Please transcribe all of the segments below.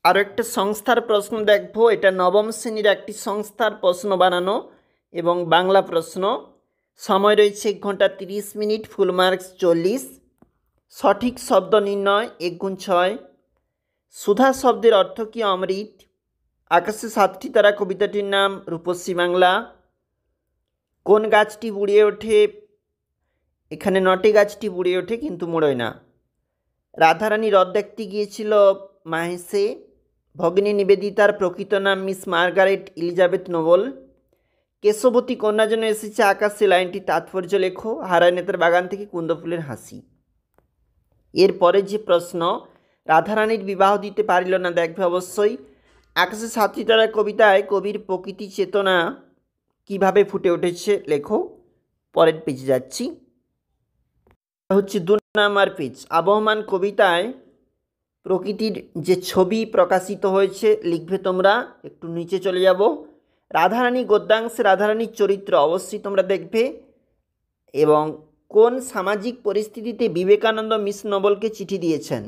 আরও একটা সংস্থার প্রশ্ন দেখবো। এটা নবম শ্রেণীর একটি সংস্থার প্রশ্ন বানানো এবং বাংলা প্রশ্ন। সময় রয়েছে 1 ঘন্টা 30 মিনিট, ফুল মার্কস 40। সঠিক শব্দ নির্ণয় 1 গুণ 6। সুধা শব্দের অর্থ কি? অমৃত। আকাশে 7টি তারা কবিতাটির নাম রূপসী বাংলা। কোন গাছটি বুড়িয়ে ওঠে? এখানে 9টি গাছটি বুড়িয়ে ওঠে কিন্তু মোড়োয় না। রাধারানী হ্রদ দেখতে গিয়েছিল মাহেসে। ভগিনী নিবেদিতার প্রকৃত নাম মিস মার্গারেট এলিজাবেথ নোবেল। কেশবতী কন্যা যেন এসেছে আকাশে, লাইনটি তাৎপর্য লেখো। হারায় নেতার বাগান থেকে কুন্দ ফুলের হাসি। এরপরে যে প্রশ্ন, রাধারানীর বিবাহ দিতে পারিল না, দেখবে অবশ্যই। আকাশে 7টি তারা কবিতায় কবির প্রকৃতি চেতনা কিভাবে ফুটে উঠেছে লেখো। পরের পেজে যাচ্ছি, হচ্ছে 2 নম্বর পেজ। আবহমান কবিতায় প্রকৃতির যে ছবি প্রকাশিত হয়েছে লিখবে তোমরা। একটু নিচে চলে যাব। রাধারানী গদ্যাংশে রাধারানীর চরিত্র অবশ্যই তোমরা দেখবে। এবং কোন সামাজিক পরিস্থিতিতে বিবেকানন্দ মিস নোবেলকে চিঠি দিয়েছেন?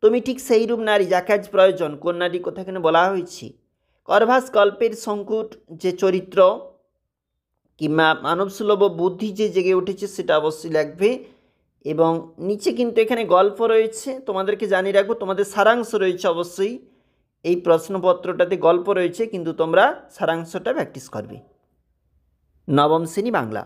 তুমি ঠিক সেই রূপ নারী যাকে আজ প্রয়োজন। কোন নারী কথা এখানে বলা হয়েছে? করভাস গল্পের শঙ্কুর যে চরিত্র কিংবা মানবসুলভ বুদ্ধি যে জেগে উঠেছে সেটা অবশ্যই লাগবে। এবং নিচে কিন্তু এখানে গল্প রয়েছে, তোমাদেরকে জানিয়ে রাখবো। তোমাদের সারাংশ রয়েছে অবশ্যই, এই প্রশ্নপত্রটাতে গল্প রয়েছে, কিন্তু তোমরা সারাংশটা প্র্যাকটিস করবে। নবম শ্রেণী বাংলা।